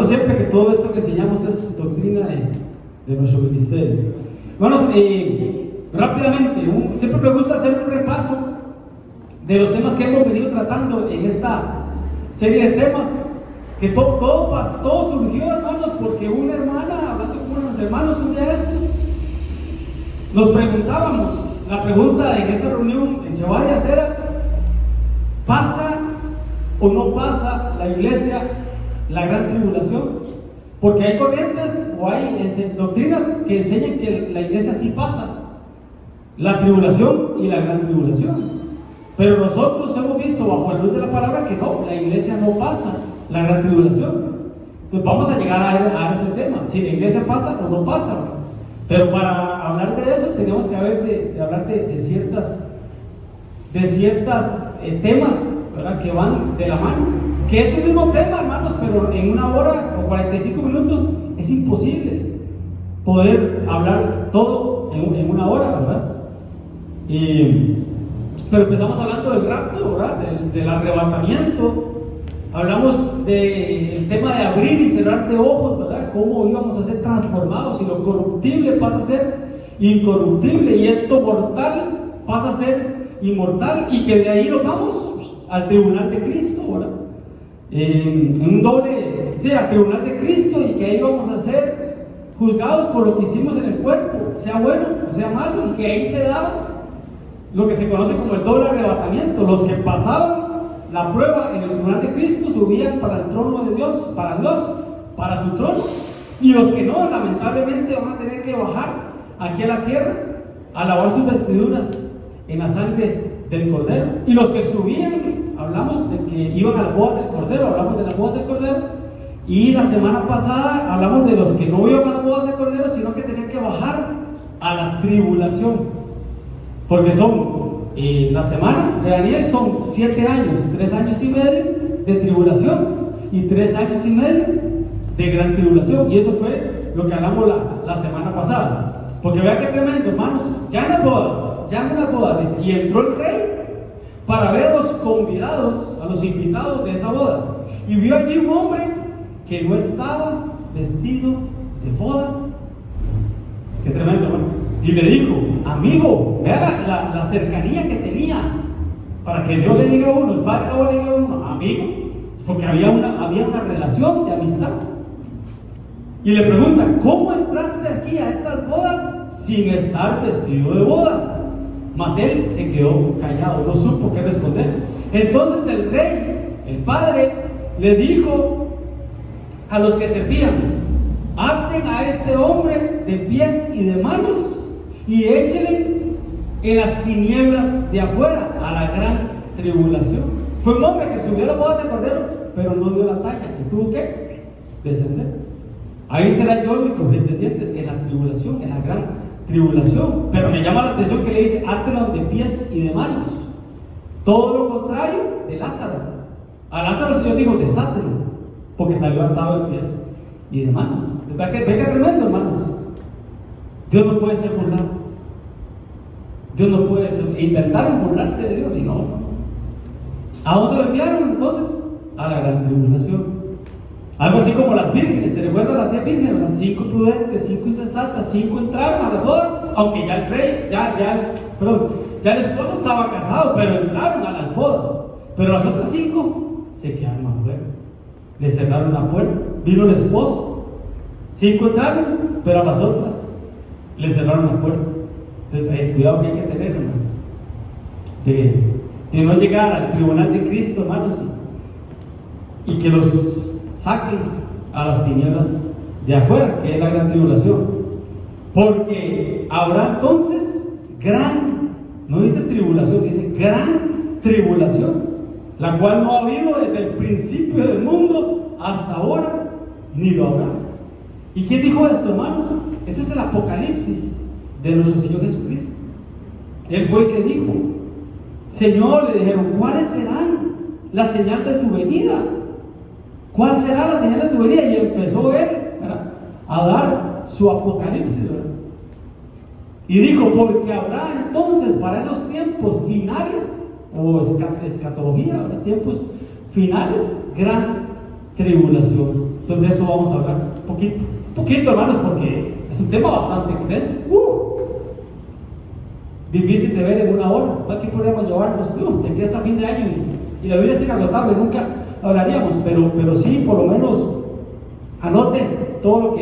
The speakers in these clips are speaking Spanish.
Recordemos siempre que todo esto que enseñamos es doctrina de nuestro ministerio. Hermanos, rápidamente, siempre me gusta hacer un repaso de los temas que hemos venido tratando en esta serie de temas, que todo surgió, hermanos, porque una hermana, hablando con unos hermanos un día de estos, nos preguntábamos, la pregunta en esa reunión entre varias era: ¿pasa o no pasa la iglesia la gran tribulación? Porque hay corrientes o hay doctrinas que enseñan que la iglesia sí pasa la tribulación y la gran tribulación. Pero nosotros hemos visto bajo la luz de la palabra que no, la iglesia no pasa la gran tribulación. Entonces vamos a llegar a ese tema, si la iglesia pasa o no pasa. Pero para hablar de eso tenemos que hablar de ciertas temas, ¿verdad?, que van de la mano. Que es el mismo tema, hermanos, pero en una hora o 45 minutos es imposible poder hablar todo en una hora, ¿verdad? Pero empezamos hablando del rapto, ¿verdad?, del arrebatamiento. Hablamos del tema de abrir y cerrar de ojos, ¿verdad? Cómo íbamos a ser transformados, y lo corruptible pasa a ser incorruptible, y esto mortal pasa a ser inmortal, y que de ahí nos vamos al tribunal de Cristo, ¿verdad? Al tribunal de Cristo, y que ahí vamos a ser juzgados por lo que hicimos en el cuerpo, sea bueno o sea malo, y que ahí se da lo que se conoce como el doble arrebatamiento. Los que pasaban la prueba en el tribunal de Cristo subían para el trono de Dios, para su trono, y los que no, lamentablemente van a tener que bajar aquí a la tierra a lavar sus vestiduras en la sangre del Cordero. Y los que subían, hablamos de que iban a la boda del Cordero, hablamos de la boda del Cordero, y la semana pasada hablamos de los que no iban a la boda del Cordero, sino que tenían que bajar a la tribulación, porque la semana de Daniel son 7 años, 3 años y medio de tribulación y 3 años y medio de gran tribulación, y eso fue lo que hablamos la semana pasada. Porque vean qué tremendo, hermanos, ya en las bodas, dice, y entró el rey para ver a los convidados, a los invitados de esa boda, y vio allí un hombre que no estaba vestido de boda. Qué tremendo, hermano. Y le dijo: amigo, vea la cercanía que tenía, para que Dios le diga a uno, el Padre no le diga a uno, amigo, porque había una relación de amistad. Y le pregunta: ¿cómo entraste aquí a estas bodas sin estar vestido de boda? Mas él se quedó callado, no supo qué responder. Entonces el rey, el padre, le dijo a los que servían: aten a este hombre de pies y de manos y échenle en las tinieblas de afuera a la gran tribulación. Fue un hombre que subió a la boda de Cordero, pero no dio la talla y tuvo que descender. Ahí será yo y crujir de dientes, en la tribulación, en la gran tribulación. Pero me llama la atención que le dice: átenlos de pies y de manos. Todo lo contrario de Lázaro. A Lázaro el Señor dijo: desátelo, porque salió atado de pies y de manos. Venga tremendo, hermanos. Dios no puede ser burlado. Dios no puede ser. Intentaron burlarse de Dios y no. ¿A dónde lo enviaron entonces? A la gran tribulación. Algo así como las vírgenes. ¿Se recuerdan las 10 vírgenes? 5 prudentes, 5 insensatas, 5 entraron a las bodas, aunque ya el rey, ya el esposo estaba casado, pero entraron a las bodas. Pero las otras 5 se quedaron afuera. Le cerraron la puerta. Vino el esposo. 5 entraron, pero a las otras le cerraron la puerta. Entonces, cuidado que hay que tener, hermanos, de no llegar al tribunal de Cristo, hermanos, y que los saquen a las tinieblas de afuera, que es la gran tribulación. Porque habrá entonces no dice tribulación, dice gran tribulación, la cual no ha habido desde el principio del mundo hasta ahora, ni lo habrá. ¿Y quién dijo esto, hermanos? Este es el Apocalipsis de nuestro Señor Jesucristo. Él fue el que dijo: Señor, le dijeron, ¿cuáles serán la señal de tu venida? ¿Cuál será la señal de tu venida? Y empezó él, ¿verdad?, a dar su Apocalipsis, ¿verdad? Y dijo: porque habrá entonces para esos tiempos finales, o escatología, ¿verdad?, tiempos finales, gran tribulación. Entonces de eso vamos a hablar poquito hermanos, porque es un tema bastante extenso. Difícil de ver en una hora. Aquí podemos llevarnos de aquí hasta fin de año y la Biblia es inagotable, nunca hablaríamos, pero sí, por lo menos anote todo lo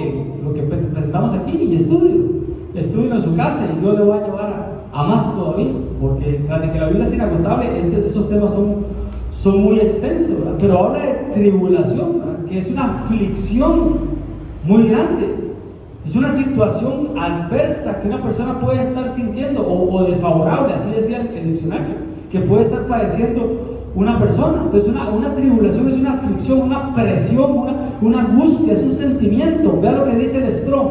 que presentamos aquí y estudie en su casa, y Dios le va a llevar a más todavía, porque tras de que la Biblia es inagotable, esos temas son muy extensos, ¿verdad? Pero habla de tribulación, ¿verdad? Que es una aflicción muy grande. Es una situación adversa que una persona puede estar sintiendo, o desfavorable, así decía el diccionario, que puede estar padeciendo una persona. Entonces una tribulación es una aflicción, una presión, una angustia, es un sentimiento. Vea lo que dice el Strong: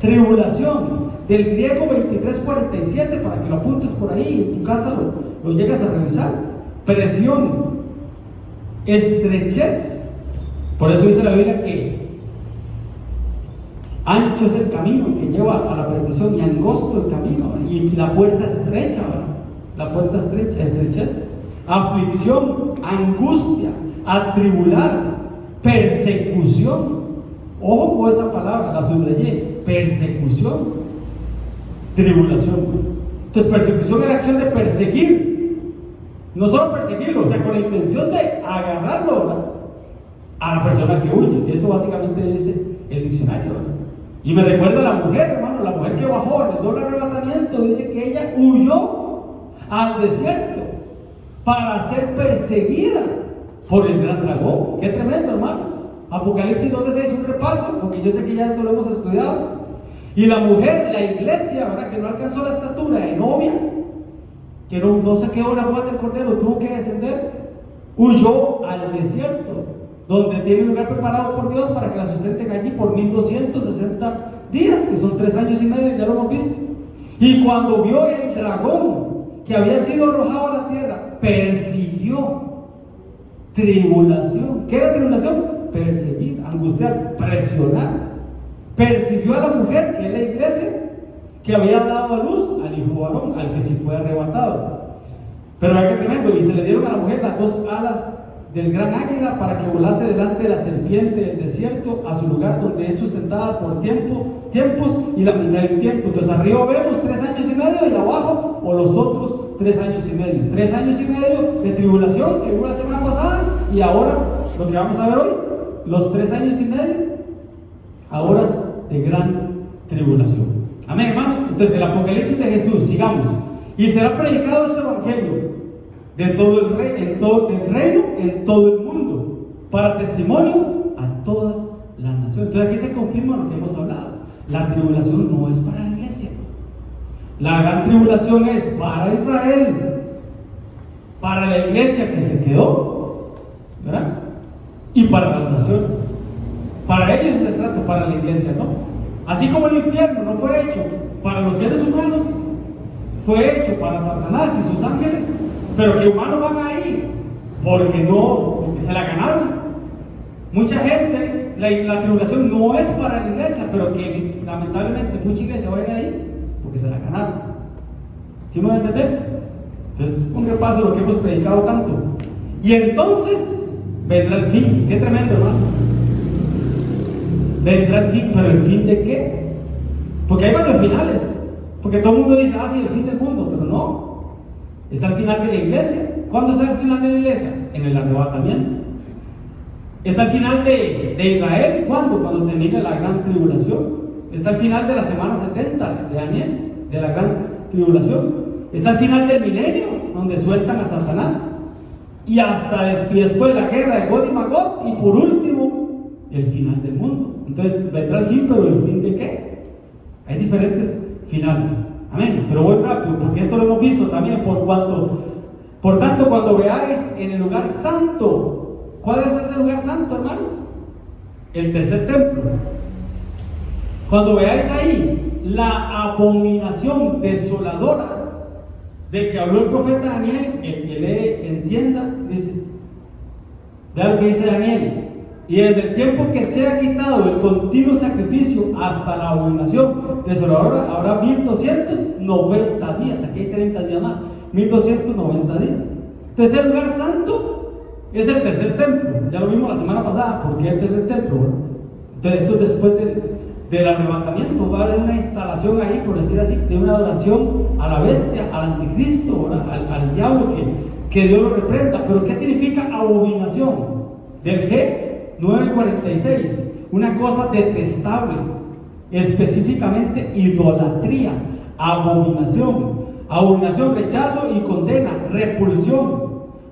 tribulación, del griego 2347, para que lo apuntes por ahí y en tu casa lo llegas a revisar. Presión, estrechez. Por eso dice la Biblia que ancho es el camino que lleva a la perdición y angosto el camino, ¿verdad? Y la puerta estrecha, ¿verdad? La puerta estrecha, estrechez. Aflicción, angustia, atribular, persecución. Ojo con esa palabra, la subrayé: persecución, tribulación. Entonces, persecución es la acción de perseguir, no solo perseguirlo, o sea, con la intención de agarrarlo, ¿verdad?, a la persona que huye. Eso básicamente dice el diccionario, ¿verdad? Y me recuerda a la mujer, hermano, la mujer que bajó en el doble arrebatamiento, dice que ella huyó al desierto para ser perseguida por el gran dragón. Qué tremendo, hermanos. Apocalipsis 12:6, un repaso, porque yo sé que ya esto lo hemos estudiado. Y la mujer, la iglesia, ¿verdad?, que no alcanzó la estatura de novia, que no se quedó la boda del cordero, tuvo que descender, huyó al desierto, donde tiene un lugar preparado por Dios para que la sustenten allí por 1260 días, que son 3 años y medio, ya lo hemos visto. Y cuando vio el dragón que había sido arrojado a la tierra, persiguió. Tribulación. ¿Qué era tribulación? Perseguir, angustiar, presionar. Persiguió a la mujer, que es la iglesia, que había dado a luz al hijo varón, al que sí fue arrebatado. Pero hay que tremendo, y se le dieron a la mujer las 2 alas del gran águila para que volase delante de la serpiente del desierto a su lugar, donde es sustentada por tiempos y la mitad del tiempo. Entonces arriba vemos 3 años y medio, y abajo, o los otros 3 años y medio. 3 años y medio de tribulación que hubo la semana pasada, y ahora lo que vamos a ver hoy, los 3 años y medio ahora de gran tribulación. Amén, hermanos. Entonces el Apocalipsis de Jesús, sigamos. Y será predicado este evangelio de todo el reino en todo el mundo, para testimonio a todas las naciones. Entonces aquí se confirma lo que hemos hablado: la tribulación no es para la iglesia, la gran tribulación es para Israel, para la iglesia que se quedó, ¿verdad?, y para las naciones. Para ellos es el trato, para la iglesia no. Así como el infierno no fue hecho para los seres humanos, fue hecho para Satanás y sus ángeles. Pero que humanos van ahí porque se la ganaron. Mucha gente, la tribulación no es para la iglesia, pero que lamentablemente mucha iglesia va a ir ahí porque se la ganaron. ¿Sí me van a entender? Entonces, un repaso de lo que hemos predicado tanto. Y entonces vendrá el fin. Qué tremendo, hermano. Vendrá el fin, pero ¿el fin de qué? Porque hay varios finales. Porque todo el mundo dice: sí, el fin del mundo, pero no. Está el final de la iglesia. ¿Cuándo está el final de la iglesia? En el arrebatamiento. Está el final de Israel. ¿Cuándo? Cuando termine la gran tribulación. Está el final de la semana 70 de Daniel, de la gran tribulación. Está el final del milenio, donde sueltan a Satanás. Y hasta después la guerra de Gog y Magog. Y por último, el final del mundo. Entonces vendrá el fin, pero ¿el fin de qué? Hay diferentes finales. Amén. Pero voy rápido, porque esto lo hemos visto también. Por tanto, cuando veáis en el lugar santo, ¿cuál es ese lugar santo, hermanos? El tercer templo. Cuando veáis ahí la abominación desoladora de que habló el profeta Daniel, el que lee entienda, dice, vea lo que dice Daniel: y desde el tiempo que sea quitado el continuo sacrificio hasta la abominación desoladora habrá 1290 días. Aquí hay 30 días más, 1290 días. Entonces el lugar santo es el tercer templo. Ya lo vimos la semana pasada. ¿Por qué el tercer templo? Bueno, entonces esto es después del arrebatamiento. Va a haber una instalación ahí, por decir así, de una adoración a la bestia, al anticristo, al diablo, que Dios lo reprenda. Pero ¿qué significa abominación? Del G946, una cosa detestable, específicamente idolatría, abominación, rechazo y condena, repulsión,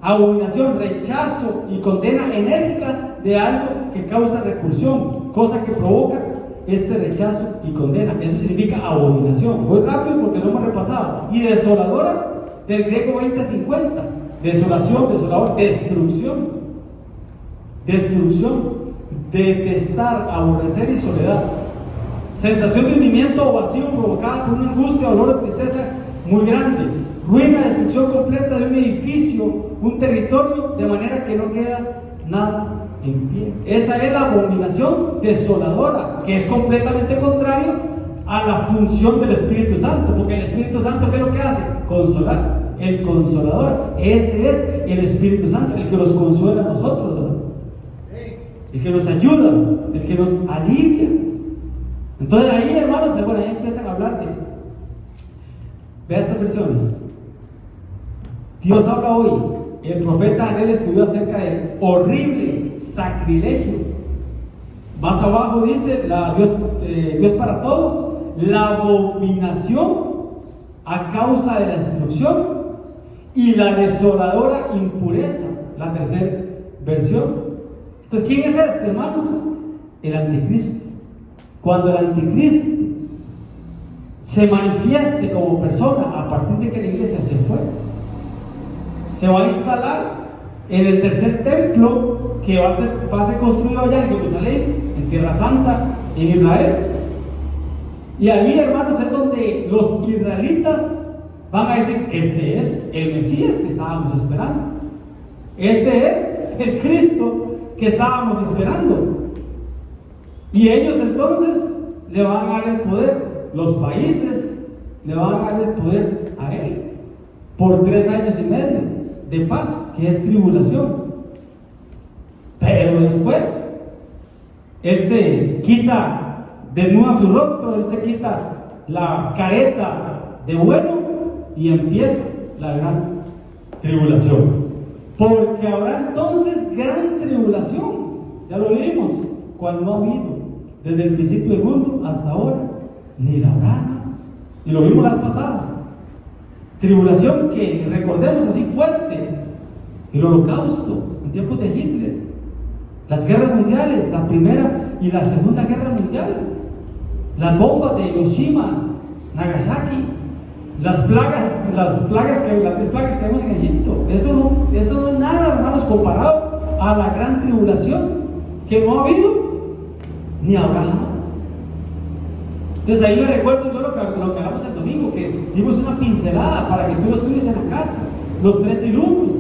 abominación, rechazo y condena enérgica de algo que causa repulsión, cosa que provoca este rechazo y condena. Eso significa abominación. Voy rápido porque lo hemos repasado. Y desoladora, del griego 2050, desolación, desolador, destrucción, detestar, aborrecer y soledad, sensación de hundimiento o vacío provocada por una angustia, dolor o tristeza muy grande, ruina, destrucción completa de un edificio, un territorio, de manera que no queda nada en pie. Esa es la abominación desoladora, que es completamente contrario a la función del Espíritu Santo, porque el Espíritu Santo, ¿qué es lo que hace? Consolar. El consolador, ese es el Espíritu Santo, el que nos consuela a nosotros, ¿verdad? El que nos ayuda, el que nos alivia. Entonces ahí, hermanos, ahí empiezan a hablar de, vea estas versiones. Dios habla hoy. El profeta Daniel escribió acerca del horrible sacrilegio. Más abajo dice Dios para todos, la abominación a causa de la destrucción y la desoladora impureza, la tercera versión. Entonces, ¿quién es este, hermanos? El anticristo. Cuando el anticristo se manifieste como persona a partir de que la iglesia se fue, se va a instalar en el tercer templo que va a ser construido allá en Jerusalén, en Tierra Santa, en Israel. Y ahí, hermanos, es donde los israelitas van a decir: este es el Mesías que estábamos esperando, este es el Cristo que estábamos esperando. Y ellos entonces le van a dar el poder, los países le van a dar el poder a él por 3 años y medio de paz, que es tribulación. Pero después él se quita, desnuda su rostro, él se quita la careta de bueno y empieza la gran tribulación. Porque habrá entonces gran tribulación. Ya lo leímos, cual no ha habido desde el principio del mundo hasta ahora, ni la habrá. Y lo vimos la vez pasada. Tribulación que recordemos así fuerte: el Holocausto en tiempos de Hitler, las guerras mundiales, la primera y la segunda guerra mundial, las bombas de Hiroshima, Nagasaki, las 3 plagas que vemos en Egipto. Esto no es nada, hermanos, comparado a la gran tribulación que no ha habido ni habrá jamás. Entonces ahí me recuerdo yo lo que hablamos el domingo, que dimos una pincelada para que tú lo estudies en la casa. Los 3 diluvios.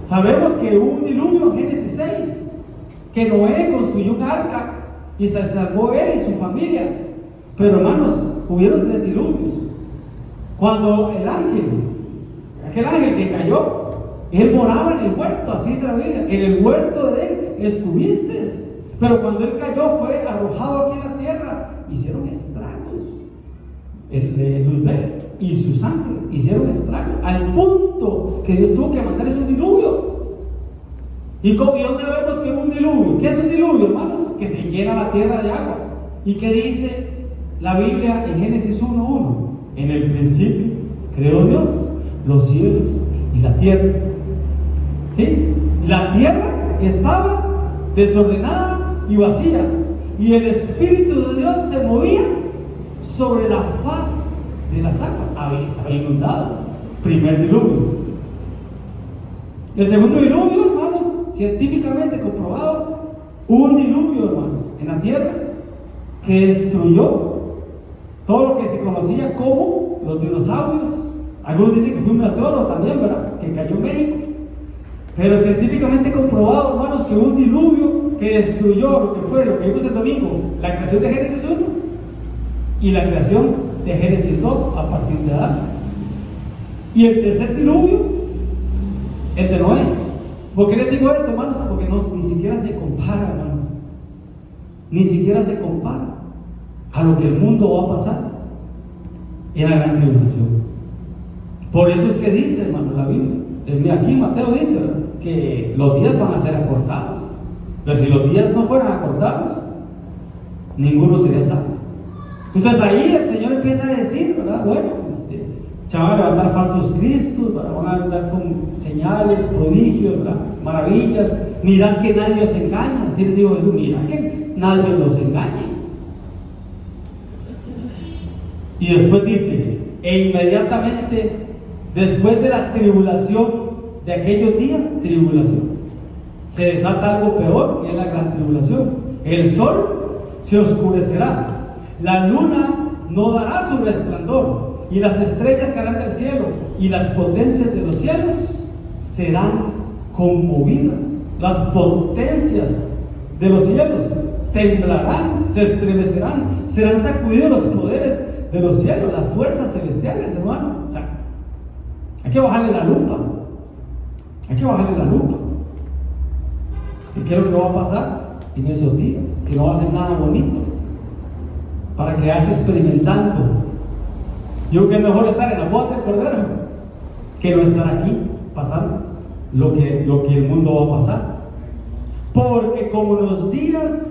Sabemos que hubo un diluvio en Génesis 6, que Noé construyó un arca y se salvó él y su familia. Pero, hermanos, hubieron 3 diluvios. Cuando aquel ángel que cayó, él moraba en el huerto, así dice la Biblia: en el huerto de él estuviste. Pero cuando él cayó, fue arrojado aquí en la tierra. Hicieron estragos. Luzbel y su sangre hicieron estragos, al punto que Dios tuvo que mandar un diluvio. ¿Y dónde vemos que es un diluvio? ¿Qué es un diluvio, hermanos? Que se llena la tierra de agua. ¿Y qué dice la Biblia en Génesis 1:1? En el principio creó Dios los cielos y la tierra. ¿Sí? La tierra estaba desordenada y vacía, y el Espíritu de Dios se movía sobre la faz de las aguas. Estaba inundado. Primer diluvio. El segundo diluvio, hermanos, científicamente comprobado, hubo un diluvio, hermanos, en la tierra que destruyó todo lo que se conocía como los dinosaurios. Algunos dicen que fue un meteoro también, ¿verdad?, que cayó en México. Pero científicamente comprobado, hermanos, que hubo un diluvio que destruyó lo que vimos el domingo: la creación de Génesis 1 y la creación de Génesis 2 a partir de Adán. Y el tercer diluvio el de Noé. ¿Por qué les digo esto, hermanos? Porque ni siquiera se compara, hermanos. Ni siquiera se compara a lo que el mundo va a pasar en la gran tribulación. Por eso es que dice, hermano, la Biblia, aquí Mateo dice, ¿verdad?, que los días van a ser acortados. Pero si los días no fueran acortados, ninguno sería salvo. Entonces ahí el Señor empieza a decir, ¿verdad? Bueno, se van a levantar falsos cristos, van a andar con señales, prodigios, ¿verdad?, maravillas. Mirad que nadie os engaña. Así les digo Jesús, mirad que nadie los engañe. Y después dice, e inmediatamente después de la tribulación de aquellos días, tribulación, se desata algo peor, que es la gran tribulación. El sol se oscurecerá, la luna no dará su resplandor, y las estrellas caerán del cielo, y las potencias de los cielos serán conmovidas. Las potencias de los cielos temblarán, se estremecerán, serán sacudidos los poderes de los cielos, las fuerzas celestiales, hermano. O sea, hay que bajarle la lupa. Hay que bajarle la lupa. ¿Y qué es lo que va a pasar en esos días? Que no va a ser nada bonito para quedarse experimentando. Yo creo que es mejor estar en la boda del Cordero que no estar aquí pasando lo que el mundo va a pasar. Porque como los días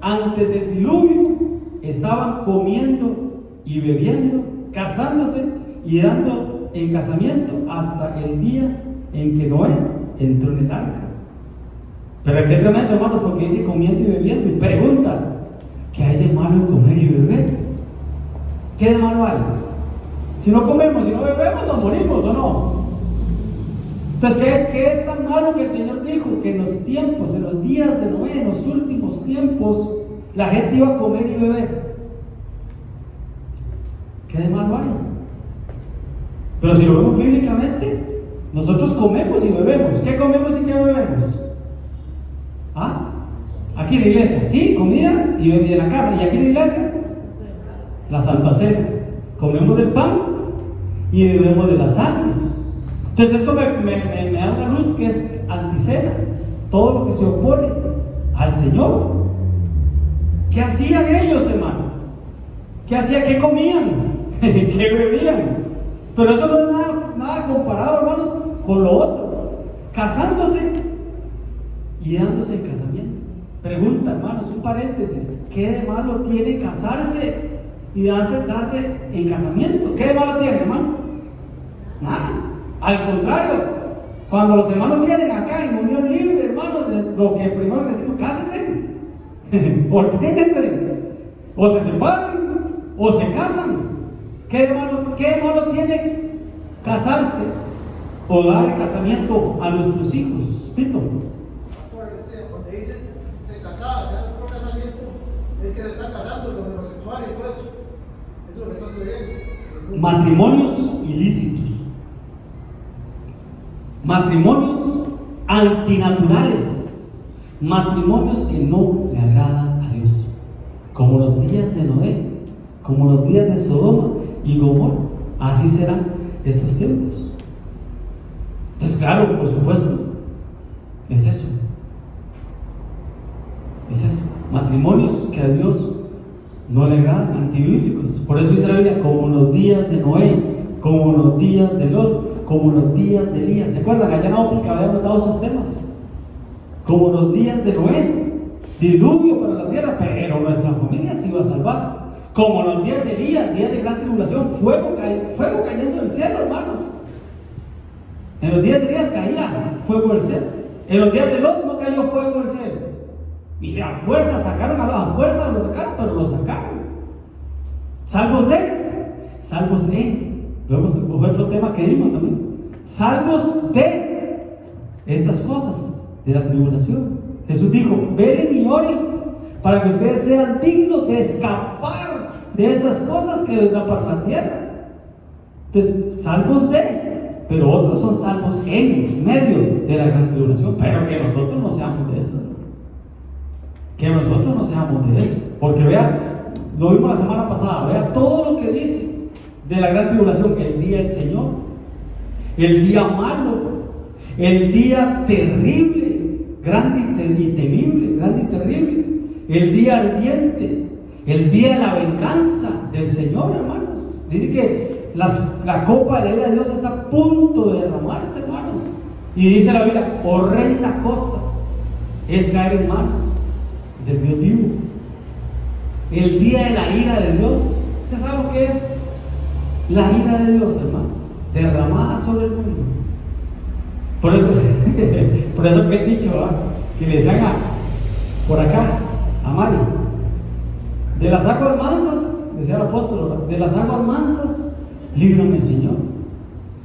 antes del diluvio estaban comiendo y bebiendo, casándose y dando en casamiento hasta el día en que Noé entró en el arca. Pero qué tremendo, hermanos, porque dice comiendo y bebiendo y pregunta, ¿qué hay de malo en comer y beber? ¿Qué de malo hay? Si no comemos, si no bebemos, nos morimos, ¿o no? Entonces, ¿qué es tan malo que el Señor dijo? Que en los tiempos, en los días de Noé, en los últimos tiempos, la gente iba a comer y beber. ¿Qué de malo hay? Pero si lo vemos bíblicamente, nosotros comemos y bebemos. ¿Qué comemos y qué bebemos? ¿Ah? Aquí en la iglesia, sí, comida y en la casa. ¿Y aquí en la iglesia? La Santa Cena. Comemos del pan y bebemos de la sangre. Entonces esto me da una luz que es anticena. Todo lo que se opone al Señor. ¿Qué hacían ellos, hermano? ¿Qué hacían? ¿Qué comían? ¿Qué bebían? Pero eso no es nada comparado, hermano, con lo otro. Casándose y dándose en casamiento. Pregunta, hermanos, un paréntesis. ¿Qué de malo tiene casarse y darse en casamiento? ¿Qué de malo tiene, hermano? Nada. Al contrario, cuando los hermanos vienen acá en unión libre, hermanos, lo que primero decimos, cásense. Orténense. O se separan o se casan. ¿Qué de malo tiene casarse o dar el casamiento a nuestros hijos? Pito. Cuando dicen se casaba, se hace por casamiento, es que se están casando con homosexuales y todo eso. Eso es lo que está sucediendo. Matrimonios ilícitos. Matrimonios antinaturales. Matrimonios que no le agradan a Dios. Como los días de Noé, como los días de Sodoma y Gomorra. Así serán estos tiempos. Entonces, claro, por supuesto, es eso. Es eso. Matrimonios que a Dios no le agradan, antibíblicos. Por eso dice la Biblia, como los días de Noé, como los días de Lot, como los días de Elías. ¿Se acuerdan? Allá en Óptica había notado esos temas. Como los días de Noé, diluvio para la tierra, pero nuestra familia se iba a salvar. Como los días de Elías, días de gran tribulación, fuego cayendo del cielo, hermanos. En los días de Elías caía fuego del cielo. En los días de Lot no cayó fuego del cielo. Y a fuerza sacaron, a fuerza lo sacaron, pero lo sacaron. Salvos de, vamos a coger otro tema que vimos también. Salvos de estas cosas, de la tribulación. Jesús dijo, velen y oren para que ustedes sean dignos de escapar de estas cosas que vendrán para la tierra. Salvos de, pero otros son salvos en medio de la gran tribulación. Pero que nosotros no seamos de eso. Que nosotros no seamos de eso. Porque vea, lo vimos la semana pasada, vea todo lo que dice de la gran tribulación, el día del Señor, el día malo, El día terrible, grande y temible, grande y terrible. El día ardiente, el día de la venganza del Señor, hermanos. Dice que la copa de la ira de Dios está a punto de derramarse, hermanos. Y dice la Biblia, horrenda cosa es caer en manos del Dios vivo. El día de la ira de Dios. ¿Usted sabe lo que es la ira de Dios, hermano? Derramada sobre el mundo. Por eso que he dicho, ¿verdad? Que le decían por acá, a Mari, de las aguas mansas, decía el apóstol, ¿verdad? De las aguas mansas, líbrame, Señor.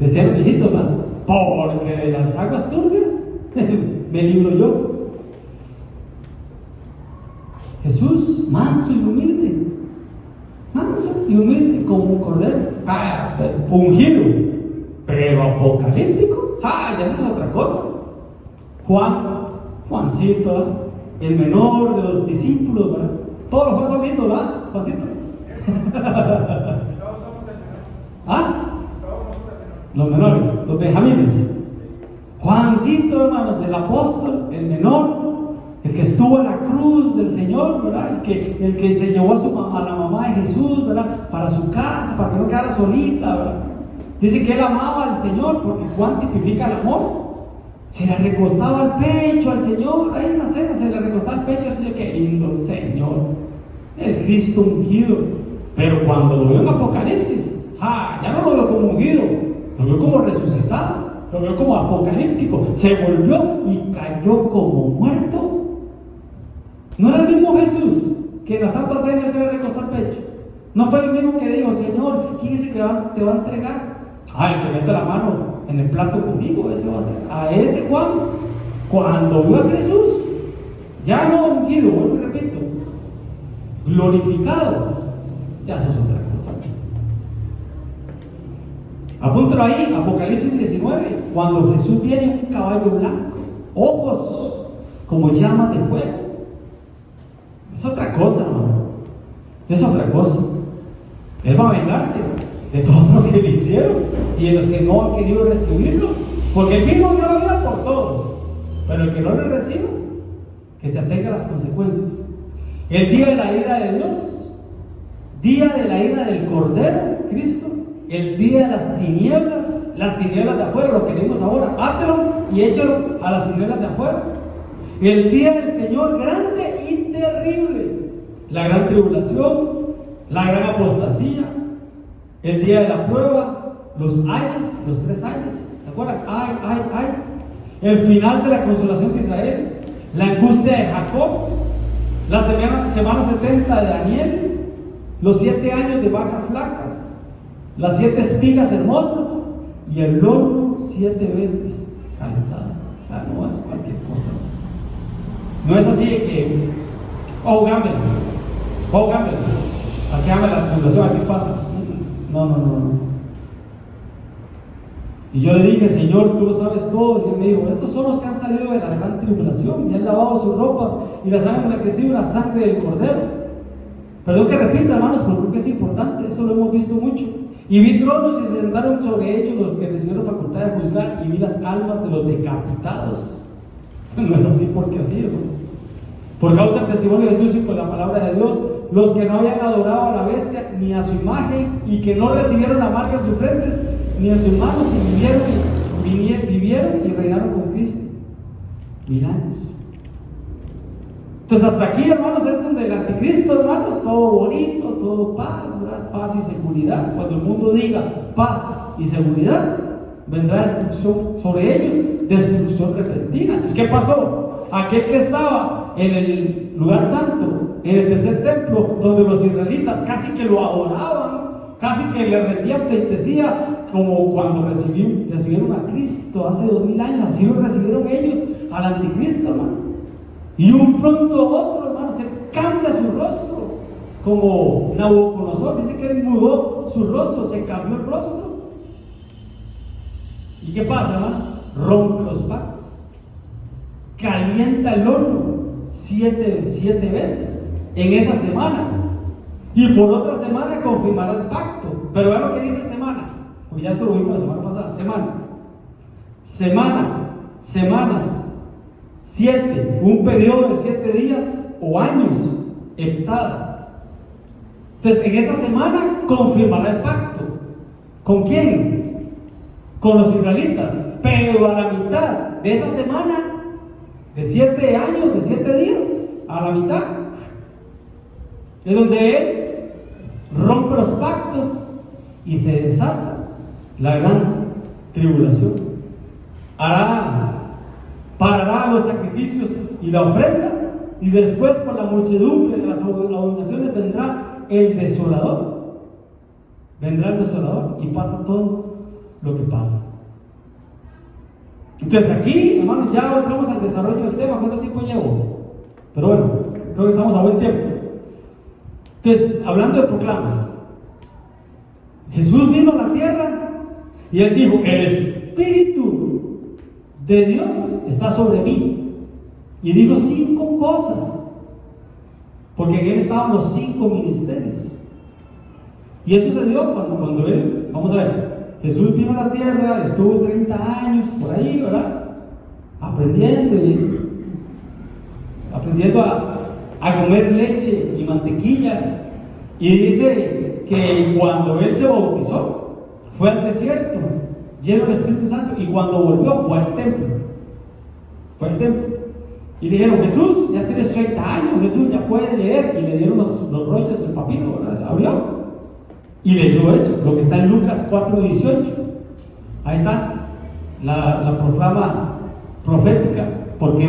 Decía el viejito, ¿verdad? Porque de las aguas turbias me libro yo. Jesús, manso y humilde, como un cordero, ungido, pero apocalíptico, ya eso es otra cosa. Juancito, ¿verdad? El menor de los discípulos, ¿verdad? Todos los Juan son lindos, ¿verdad? Juancito. Los menores, los benjamines. Juancito, hermanos, el apóstol, el menor, el que estuvo en la cruz del Señor, ¿verdad? El que se llevó a la mamá de Jesús, ¿verdad? Para su casa, para que no quedara solita, ¿verdad? Dice que él amaba al Señor, porque Juan tipifica el amor. Se le recostaba al pecho al Señor, ahí en la cena se le recostaba al pecho al Señor. Qué lindo el Señor, el Cristo ungido. Pero cuando lo veo en Apocalipsis, ya no lo veo como ungido, lo veo como resucitado, lo veo como apocalíptico. Se volvió y cayó como muerto. No era el mismo Jesús que en la Santa Cena se le recostó al pecho. No fue el mismo que dijo, Señor, ¿quién dice que te va a entregar? El que mete la mano en el plato conmigo, ese va a ser. A ese Juan, cuando vio a Jesús, ya no ungido, vuelvo y repito, glorificado, ya eso es otra cosa. Apúntalo ahí, Apocalipsis 19, cuando Jesús viene en un caballo blanco, ojos como llamas de fuego. Es otra cosa, hermano. Es otra cosa. Él va a vengarse de todo lo que le hicieron y de los que no han querido recibirlo, porque él mismo dio la vida por todos, pero el que no le reciba, que se atenga a las consecuencias. El día de la ira de Dios, día de la ira del Cordero, Cristo, el día de las tinieblas de afuera, lo que leímos ahora, hátelo y échalo a las tinieblas de afuera. El día del Señor grande y terrible, la gran tribulación, la gran apostasía, el día de la prueba, los 3 ayes, ¿se acuerdan? El final de la consolación de Israel, la angustia de Jacob, la semana 70 de Daniel, los 7 años de vacas flacas, las 7 espigas hermosas y el horno 7 veces calentado. O sea, no es cualquier cosa. No es así de que, Gamble, aquí llame la tribulación, aquí pasa. No. Y yo le dije, Señor, tú lo sabes todo. Y él me dijo, estos son los que han salido de la gran tribulación y han lavado sus ropas y las han enriquecido en la sangre del Cordero. Perdón que repita, hermanos, porque creo que es importante, eso lo hemos visto mucho. Y vi tronos y se sentaron sobre ellos los que recibieron facultad de juzgar, y vi las almas de los decapitados. No es así porque así, hermano. Por causa del testimonio de Jesús y por la palabra de Dios, los que no habían adorado a la bestia ni a su imagen y que no recibieron la marca en sus frentes ni en sus manos, y vivieron y reinaron con Cristo 1000 años. Entonces hasta aquí, hermanos, es donde el anticristo, hermanos, todo bonito, todo paz, ¿verdad? Paz y seguridad. Cuando el mundo diga paz y seguridad, vendrá destrucción sobre ellos, destrucción repentina. Entonces, ¿qué pasó? Aquel que estaba en el lugar santo, en el tercer templo, donde los israelitas casi que lo adoraban, casi que le rendían pleitesía, como cuando recibieron a Cristo hace 2000 años, así lo recibieron ellos al anticristo, hermano. Y un pronto otro, hermano, se cambia su rostro, como Nabucodonosor, dice que él mudó su rostro, se cambió el rostro. ¿Y qué pasa, hermano? Rompe los pactos, calienta el horno 7 veces en esa semana, y por otra semana confirmará el pacto. Pero vean lo que dice semana, porque ya esto lo vimos la semana pasada. Semana semanas, 7, un periodo de 7 días o años, heptada. Entonces, en esa semana confirmará el pacto. ¿Con quién? Con los israelitas. Pero a la mitad de esa semana, de 7 años, de 7 días, a la mitad, es donde él rompe los pactos y se desata la gran tribulación. Parará los sacrificios y la ofrenda, y después por la muchedumbre de las abominaciones vendrá el desolador. Vendrá el desolador y pasa todo lo que pasa. Entonces aquí, hermanos, ya entramos al desarrollo del tema. ¿Cuánto tiempo llevo? Pero bueno, creo que estamos a buen tiempo. Entonces, hablando de proclamas, Jesús vino a la tierra y él dijo: el Espíritu de Dios está sobre mí. Y dijo 5 cosas, porque en él estaban los 5 ministerios. Y eso se dio cuando él, vamos a ver, Jesús vino a la tierra, estuvo 30 años por ahí, ¿verdad? Aprendiendo a comer leche y mantequilla. Y dice que cuando él se bautizó, fue al desierto, lleno del Espíritu Santo, y cuando volvió fue al templo. Y le dijeron: Jesús, ya tienes 30 años, Jesús ya puede leer. Y le dieron los rollos del papiro, ¿verdad? La abrió y leyó eso, lo que está en Lucas 4:18. Ahí está la proclama profética, porque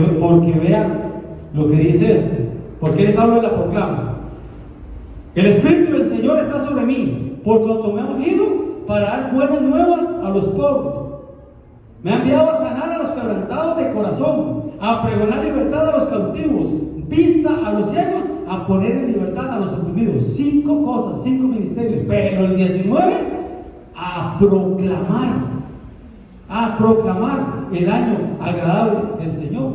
vean lo que dice esto. Porque les hablo de la proclama: el Espíritu del Señor está sobre mí, por cuanto me ha ungido para dar buenas nuevas a los pobres. Me ha enviado a sanar a los quebrantados de corazón, a pregonar libertad a los cautivos, vista a los ciegos, a poner en libertad a los oprimidos. 5 cosas, 5 ministerios. Pero el 19, a proclamar el año agradable del Señor.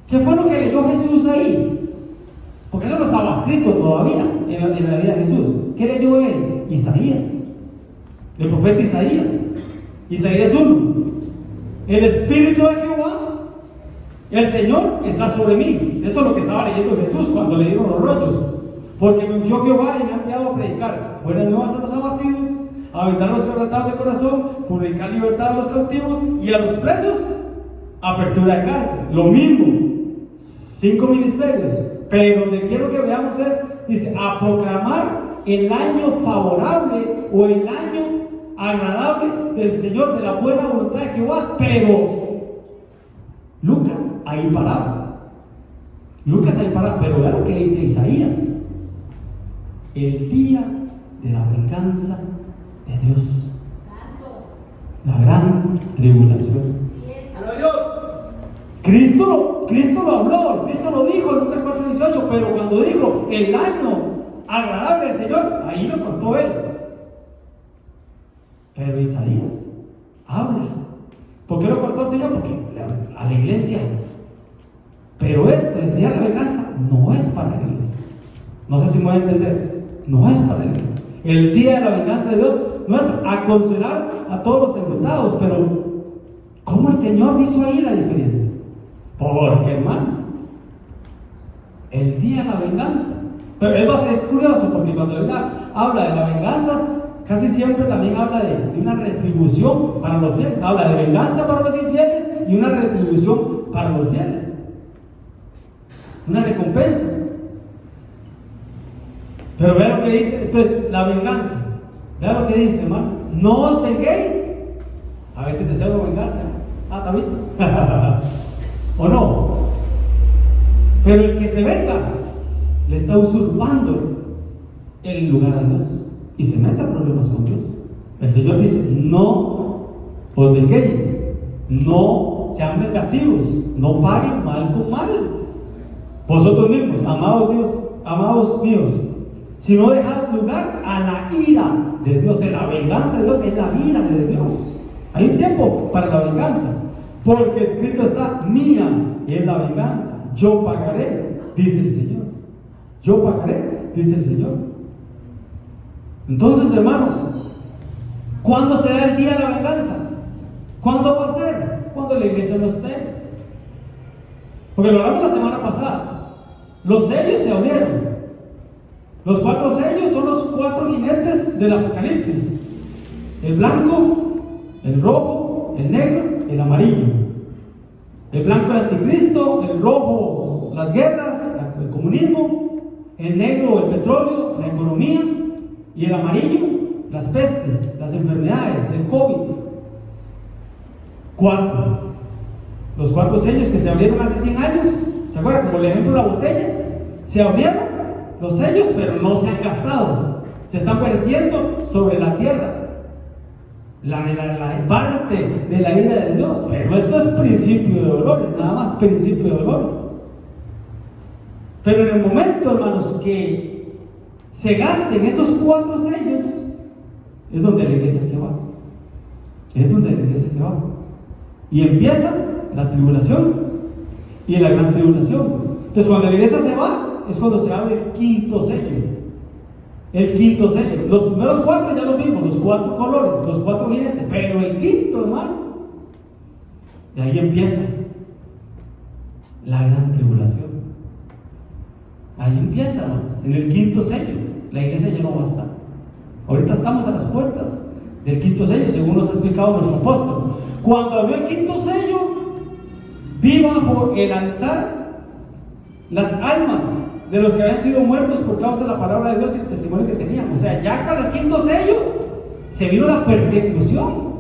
¿Qué fue lo que leyó Jesús ahí? Porque eso no estaba escrito todavía en la vida de Jesús. ¿Qué leyó él? Isaías, el profeta Isaías. Isaías 1: el Espíritu de Jehová, el Señor, está sobre mí. Eso es lo que estaba leyendo Jesús cuando le dieron los rollos. Porque me ungió Jehová y me ha enviado a predicar buenas nuevas a los abatidos, a vendar a los quebrantados de corazón, publicar libertad a los cautivos, y a los presos apertura de cárcel. Lo mismo, 5 ministerios. Pero donde quiero que veamos dice, a proclamar el año favorable o el año agradable del Señor, de la buena voluntad de Jehová. Pero Lucas ahí parado, pero vean lo que dice Isaías: el día de la venganza de Dios, la gran tribulación. Cristo lo habló, Cristo lo dijo en Lucas 4:18, pero cuando dijo el año agradable del Señor, ahí lo contó él. Pero Isaías habla. ¿Por qué lo cortó el Señor? Porque a la iglesia. Pero el día de la venganza no es para la iglesia. No sé si me voy a entender. No es para la iglesia. El día de la venganza de Dios no es a consolar a todos los enlutados. Pero ¿cómo el Señor hizo ahí la diferencia? Porque, hermanos, el día de la venganza. Pero es curioso, porque cuando él habla de la venganza, casi siempre también habla de una retribución para los fieles. Habla de venganza para los infieles y una retribución para los fieles. Una recompensa. Pero vea lo que dice, entonces, la venganza. Vea lo que dice, hermano: no os venguéis. A veces deseo venganza. David. ¿O no? Pero el que se venga le está usurpando el lugar a Dios y se mete a problemas con Dios. El Señor dice: no os venguéis, no sean vengativos, no paguen mal con mal. Vosotros mismos, amados míos, si no dejad lugar a la ira de Dios. De la venganza de Dios es la ira de Dios. Hay un tiempo para la venganza, porque escrito está: mía es la venganza, yo pagaré, dice el Señor. Yo pagaré, dice el Señor. Entonces, hermano, ¿cuándo será el día de la venganza? ¿Cuándo va a ser? cuando la iglesia no esté. Porque lo hablamos la semana pasada. Los sellos se abrieron. Los 4 sellos son los 4 jinetes del Apocalipsis: el blanco, el rojo, el negro, el amarillo. El blanco el anticristo, el rojo las guerras, el comunismo, el negro el petróleo, la economía, y el amarillo las pestes, las enfermedades, el COVID. 4. Los 4 sellos que se abrieron hace 100 años, ¿se acuerdan? Como el ejemplo de la botella, se abrieron los sellos, pero no se han gastado, se están vertiendo sobre la tierra. La parte de la ira de Dios, pero esto es principio de dolores, nada más principio de dolores. Pero en el momento, hermanos, que se gasten esos 4 sellos, es donde la iglesia se va. Es donde la iglesia se va. Y empieza la tribulación y la gran tribulación. Entonces, cuando la iglesia se va, es cuando se abre el 5.º sello. El 5.º sello. Los primeros 4 ya lo vimos, los 4 colores, los 4 jinetes, pero el 5.º, hermano, de ahí empieza la gran tribulación. Ahí empieza, hermanos, en el 5.º sello. La iglesia ya no va a estar. Ahorita estamos a las puertas del 5.º sello, según nos ha explicado nuestro apóstol. Cuando abrió el 5.º sello, vi bajo el altar las almas de los que habían sido muertos por causa de la palabra de Dios y el testimonio que tenían. O sea, ya con el 5.º sello se vino la persecución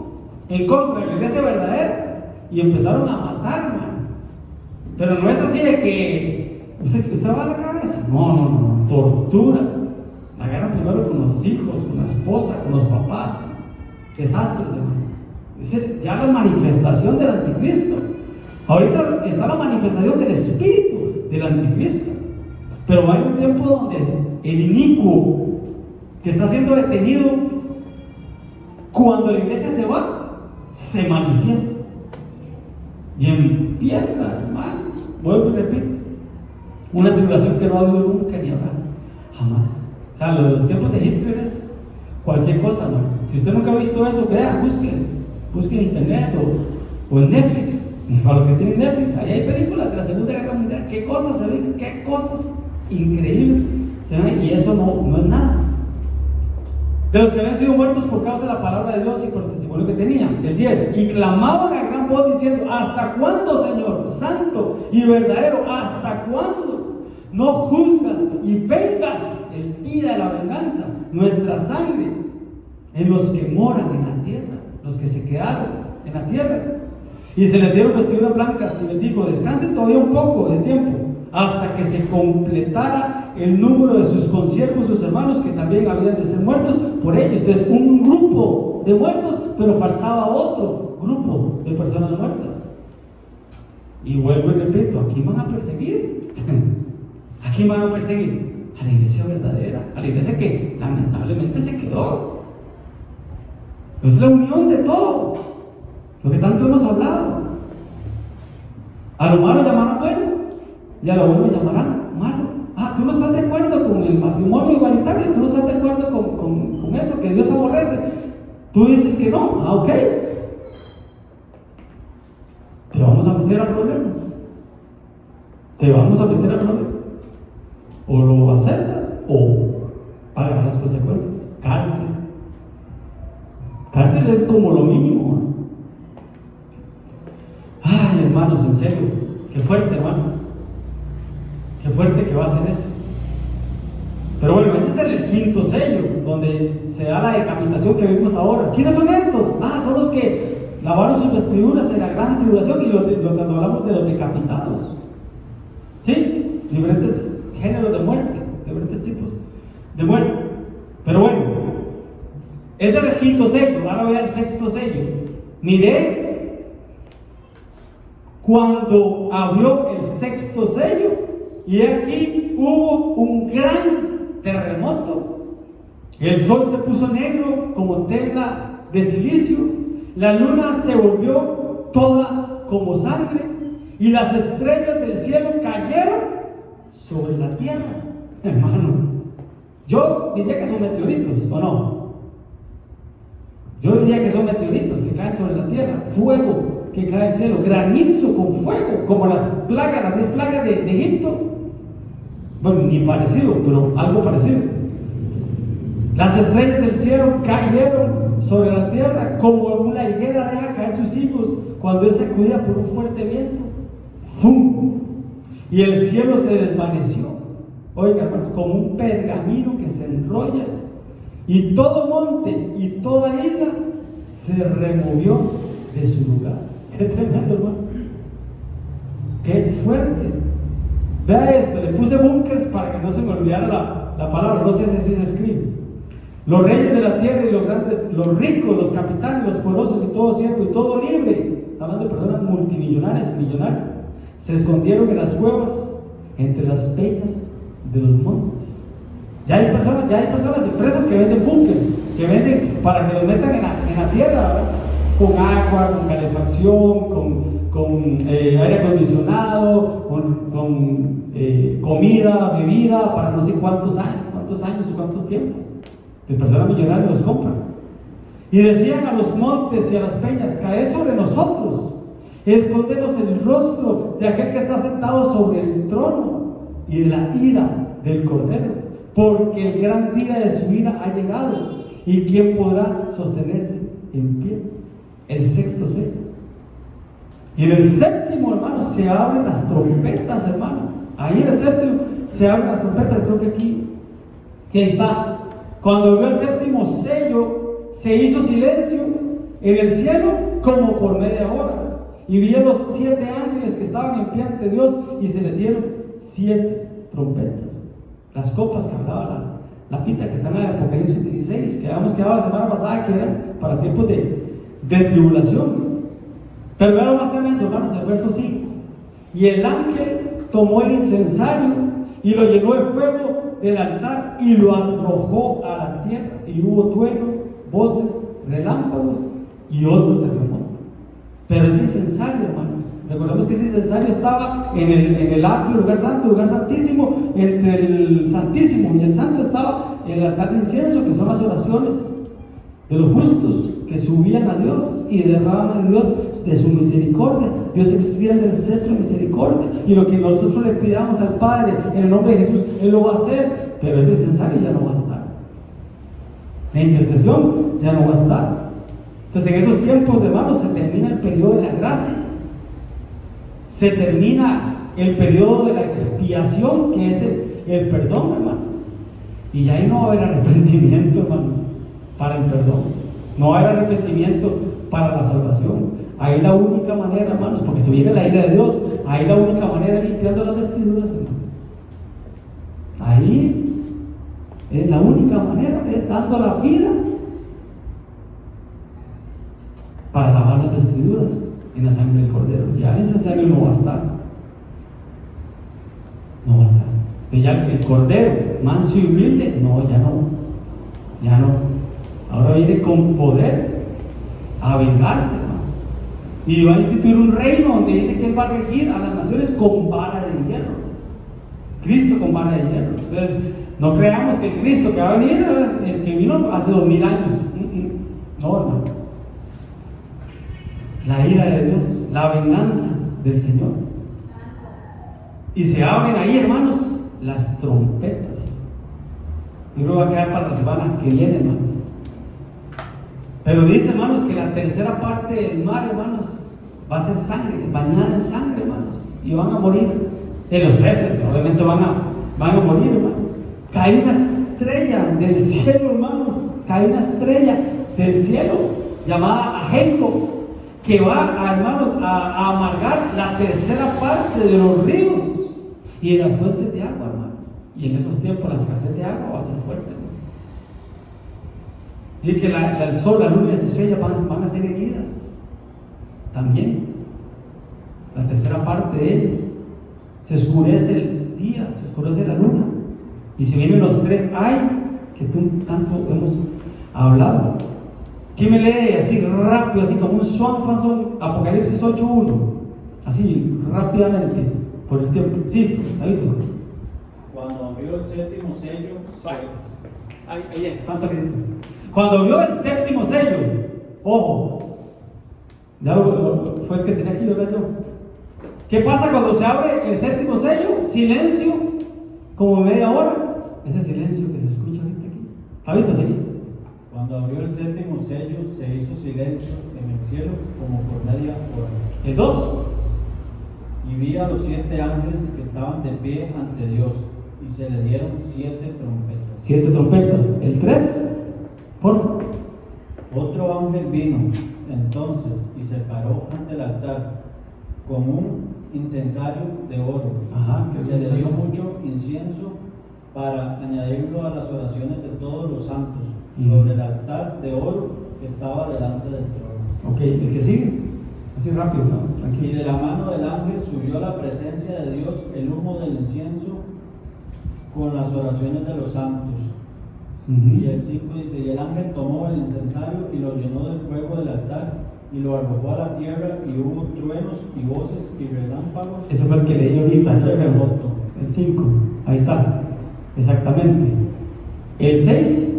en contra de la iglesia verdadera y empezaron a matar, hermano. Pero no es así de que usted va a la cabeza. No, tortura. La guerra primero con los hijos, con la esposa, con los papás. Desastres, hermano. Es ya la manifestación del anticristo. Ahorita está la manifestación del espíritu del anticristo. Pero hay un tiempo donde el inicuo que está siendo detenido, cuando la iglesia se va, se manifiesta. Y empieza, hermano, vuelvo y repito, una tribulación que no ha habido nunca ni habrá, jamás. O sea, lo de los tiempos de Hitler es cualquier cosa, hermano. Si usted nunca ha visto eso, vea, busque en internet o en Netflix. Para los que tienen Netflix, ahí hay películas de la Segunda Guerra Mundial. ¿Qué cosas se ven? ¿Qué cosas increíbles se ven? Y eso no es nada. De los que habían sido muertos por causa de la palabra de Dios y por el testimonio que tenían. El 10. Y clamaban a gran voz diciendo: ¿hasta cuándo, Señor, santo y verdadero? ¿Hasta cuándo no juzgas y vengas el día de la venganza, nuestra sangre, en los que moran en la tierra, los que se quedaron en la tierra? Y se les dieron vestiduras blancas y les dijo: descansen todavía un poco de tiempo, hasta que se completara el número de sus consiervos, sus hermanos, que también habían de ser muertos por ellos. Entonces, un grupo de muertos, pero faltaba otro grupo de personas muertas. Y vuelvo y repito, ¿a quién van a perseguir? ¿A quién van a perseguir? A la iglesia verdadera, a la iglesia que lamentablemente se quedó. Es la unión de todo, lo que tanto hemos hablado. A lo malo llamarán bueno y a lo bueno llamarán malo. Tú no estás de acuerdo con el matrimonio igualitario, tú no estás de acuerdo con eso que Dios aborrece. Tú dices que no, ok. Te vamos a meter a problemas. O lo aceptas o pagarás las consecuencias. Cárcel es como lo mínimo. Ay, hermanos, en serio, qué fuerte, hermanos. Qué fuerte que va a ser eso. Pero bueno, ese es el 5.º sello, donde se da la decapitación que vimos ahora. ¿Quiénes son estos? Son los que lavaron sus vestiduras en la gran tribulación, y cuando hablamos de los decapitados. ¿Sí? Diferentes géneros de muerte, diferentes tipos de muerte. Pero bueno, ese era el 5.º sello. Ahora voy al 6.º sello. Miré cuando abrió el 6.º sello, y aquí hubo un gran terremoto. El sol se puso negro como tela de silicio, la luna se volvió toda como sangre, y las estrellas del cielo cayeron sobre la tierra. Hermano, yo diría que son meteoritos, ¿o no? Yo diría que son meteoritos que caen sobre la tierra, fuego que cae del cielo, granizo con fuego, como las 10 plagas de Egipto. Bueno, ni parecido, pero algo parecido. Las estrellas del cielo cayeron sobre la tierra como una higuera deja caer sus higos cuando es sacudida por un fuerte viento. ¡Fum! Y el cielo se desvaneció. Oiga, hermanos, como un pergamino que se enrolla. Y todo monte y toda isla se removió de su lugar. Qué tremendo, hermano. Qué fuerte. Vea esto, le puse bunkers para que no se me olvidara la palabra, no sé si así se escribe. Los reyes de la tierra y los grandes, los ricos, los capitanes, los poderosos y todo siervo y todo libre, hablando de personas multimillonarias y millonarias, se escondieron en las cuevas, entre las peñas de los montes. Ya hay personas, empresas que venden bunkers, que venden para que los metan en la tierra, ¿verdad? Con agua, con calefacción, con aire acondicionado, con comida, bebida, para no sé cuántos años o cuántos tiempos. De personas millonarias los compran. Y decían a los montes y a las peñas: caed sobre nosotros, escóndenos el rostro de aquel que está sentado sobre el trono y de la ira del Cordero, porque el gran día de su ira ha llegado, y quién podrá sostenerse en pie. El sexto sello. Y en el séptimo, hermano, se abren las trompetas, hermano. Ahí en el séptimo se abren las trompetas. Creo que aquí, sí, ahí está. Cuando vio el séptimo sello, se hizo silencio en el cielo como por media hora. Y vi a los 7 ángeles que estaban en pie ante Dios, y se les dieron 7 trompetas. Las copas que hablaba la pita que está en el Apocalipsis 16, que habíamos quedado la semana pasada, que eran para tiempos de tribulación. Pero vean lo más tremendo, hermanos, el verso 5. Y el ángel tomó el incensario y lo llenó de fuego del altar y lo arrojó a la tierra, y hubo trueno, voces, relámpagos y otro terremoto. Pero ese incensario, hermanos, recordemos que ese incensario estaba en el atrio, lugar santo, lugar santísimo. Entre el santísimo y el santo estaba el altar de incienso, que son las oraciones de los justos que subían a Dios y derramaban a Dios de su misericordia. Dios extiende el cetro de misericordia, y lo que nosotros le pidamos al Padre en el nombre de Jesús, Él lo va a hacer. Pero ese incensario ya no va a estar, la intercesión ya no va a estar. Entonces, en esos tiempos, hermanos, se termina el periodo de la gracia, se termina el periodo de la expiación, que es el perdón, hermano. Y ya ahí no va a haber arrepentimiento, hermanos, para el perdón. No va a haber arrepentimiento para la salvación. Ahí la única manera, hermanos, porque se viene la ira de Dios, ahí la única manera es limpiando las vestiduras, hermanos. Ahí es la única manera, es dando la fila para lavar las vestiduras en la sangre del Cordero. Ya ese incensario no va a estar. No va a estar. Pero ya el Cordero, manso y humilde, no, ya no. Ya no. Ahora viene con poder a vengarse, hermano. Y va a instituir un reino donde dice que Él va a regir a las naciones con vara de hierro. Cristo con vara de hierro. Entonces, no creamos que el Cristo que va a venir, el que vino hace 2000 años. No, hermano. La ira de Dios, la venganza del Señor. Y se abren ahí, hermanos, las trompetas. Y luego va a quedar para la semana que viene, hermanos. Pero dice, hermanos, que la tercera parte del mar, hermanos, va a ser sangre, bañada en sangre, hermanos. Y van a morir. Los peces, obviamente, van a morir, hermanos. Cae una estrella del cielo, hermanos. Cae una estrella del cielo llamada Ajenco, que va, hermanos, a amargar la tercera parte de los ríos y de las fuentes de agua, hermanos. Y en esos tiempos la escasez de agua va a ser fuerte, hermanos. Y que el sol, la luna y las estrellas van a ser heridas también. La tercera parte de ellas. Se oscurece el día, se oscurece la luna. Y se vienen los 3 ay que tanto hemos hablado. ¿Quién me lee así rápido, así como un swan, Apocalipsis 8:1? Así rápidamente, por el tiempo. Sí, ahí tú. Cuando abrió el séptimo sello, Cuando vio el séptimo sello, ojo, Ya fue el que tenía aquí, ¿verdad yo? ¿Qué pasa cuando se abre el séptimo sello? Silencio, como media hora. Ese silencio que se escucha ahorita aquí. Ahorita sí. Cuando abrió el séptimo sello, se hizo silencio en el cielo como por media hora. El 2. Y vi a los 7 ángeles que estaban de pie ante Dios, y se le dieron 7 trompetas. 7 trompetas. El 3. Por favor. Otro ángel vino entonces y se paró ante el altar con un incensario de oro. Ajá, Y se le dio mucho incienso para añadirlo a las oraciones de todos los santos sobre el altar de oro que estaba delante del trono. Ok, el que sigue. Así rápido, ¿no? Y Tranquilo. de la mano del ángel subió a la presencia de Dios el humo del incienso con las oraciones de los santos. Y el 5 dice: y el ángel tomó el incensario y lo llenó del fuego del altar y lo arrojó a la tierra, y hubo truenos y voces y relámpagos. Ese fue el que leí ahorita. Y un terremoto. El 5. Ahí está. Exactamente. El 6.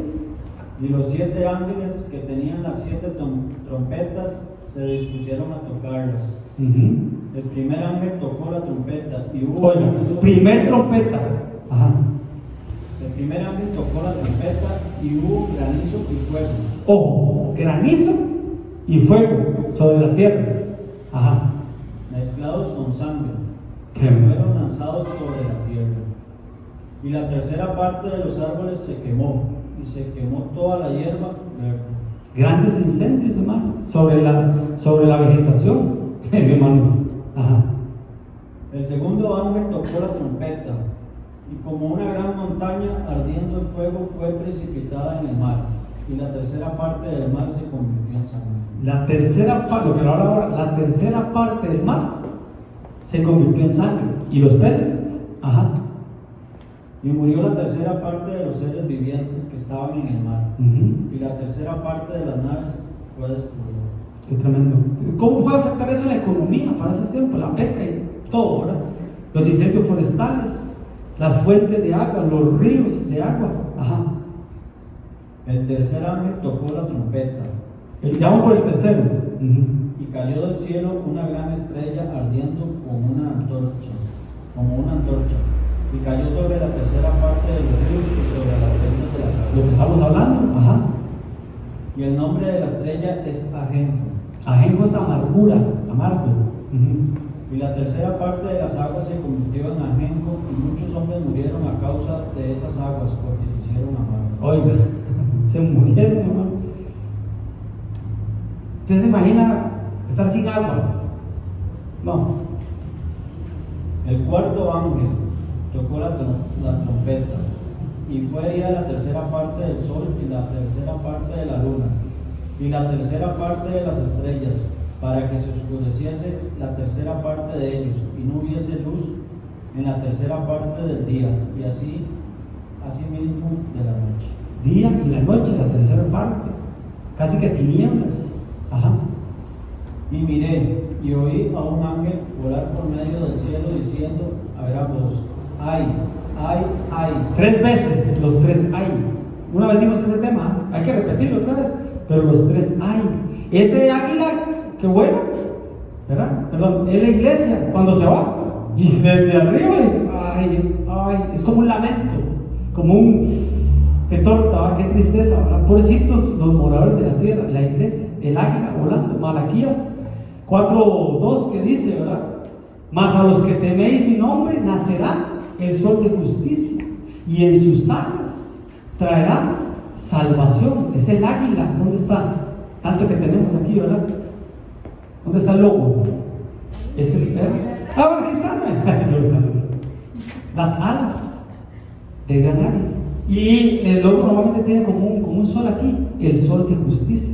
Y los 7 ángeles que tenían las 7 trompetas se dispusieron a tocarlas. El primer ángel tocó la trompeta y hubo Oiga, granizo. primer trompeta. Ajá. El primer ángel tocó la trompeta y hubo granizo y fuego. Ojo, granizo y fuego sobre la tierra. Ajá. Mezclados con sangre, que Tremendo. fueron lanzados sobre la tierra. Y la tercera parte de los árboles se quemó, y se quemó toda la hierba verde. Grandes incendios, hermano, sobre la vegetación, hermanos. Ajá. El segundo ángel tocó la trompeta, y como una gran montaña ardiendo el fuego fue precipitada en el mar, y la tercera parte del mar se convirtió en sangre. La tercera parte, lo que ahora, la tercera parte del mar se convirtió en sangre. ¿Y los peces? Ajá. Y murió la tercera parte de los seres vivientes que estaban en el mar, y la tercera parte de las naves fue destruida. Qué tremendo. ¿Cómo puede afectar eso en la economía para esos tiempos? La pesca y todo, ¿verdad? Los incendios forestales, las fuentes de agua, los ríos de agua. Ajá. El tercer ángel tocó la trompeta, Ya vamos por el tercero. y cayó del cielo una gran estrella ardiendo como una antorcha, y cayó sobre la tercera parte de los ríos y sobre las fuentes de las Lo que aguas. estamos hablando. Ajá. Y el nombre de la estrella es Ajenjo. Ajenjo es amargura, amargo. Y la tercera parte de las aguas se convirtió en ajenjo, y muchos hombres murieron a causa de esas aguas, porque se hicieron amargas. Oiga, se murieron, hermano. ¿Usted se imagina estar sin agua? No. El cuarto ángel tocó la trompeta, y fue herida la tercera parte del sol y la tercera parte de la luna y la tercera parte de las estrellas, para que se oscureciese la tercera parte de ellos, y no hubiese luz en la tercera parte del día, y así mismo de la noche. Día y la noche, la tercera parte. Casi que tinieblas. Ajá. Y miré y oí a un ángel volar por medio del cielo diciendo a gran voz: ¡ay, ay, ay! 3 veces los 3 ay. Una vez dimos ese tema, hay que repetirlo otra vez. Pero los 3 ay. Ese águila que vuela, ¿verdad? Perdón, es la iglesia cuando se va. Y desde arriba dice: ay, ay. Es como un lamento, como un. Qué torta, qué tristeza, ¿verdad? Pobrecitos los moradores de la tierra, la iglesia, el águila volando. Malaquías 4:2 que dice, ¿verdad? Mas a los que teméis mi nombre nacerá el sol de justicia, y en sus alas traerá salvación. Es el águila. ¿Dónde está? Tanto que tenemos aquí, ¿verdad? ¿Dónde está el lobo? Es el perro. Ah, bueno, aquí está. Las alas de gran águila. Y el lobo normalmente tiene como un sol aquí, el sol de justicia.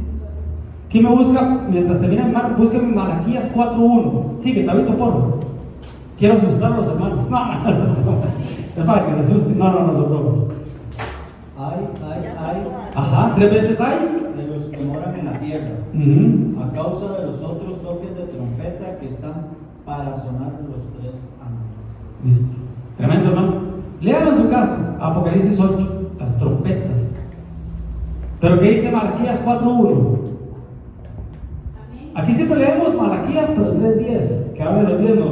¿Quién me busca? Mientras termina, hermano, búsqueme Malaquías 4:1. Sí, que Tabito porro. Quiero asustar a los hermanos. No, es para que se asusten. No, son bromas. ¡Ay, ay, ay! Ajá, 3 veces hay. De los que moran en la tierra, a causa de los otros toques de trompeta que están para sonar los 3 ángeles. Listo. Tremendo, hermano. Léanlo en su casa. Apocalipsis 8, las trompetas. Pero ¿qué dice Malaquías 4:1? Amén. Aquí siempre leemos Malaquías, pero 3:10, que habla de los 10, ¿no?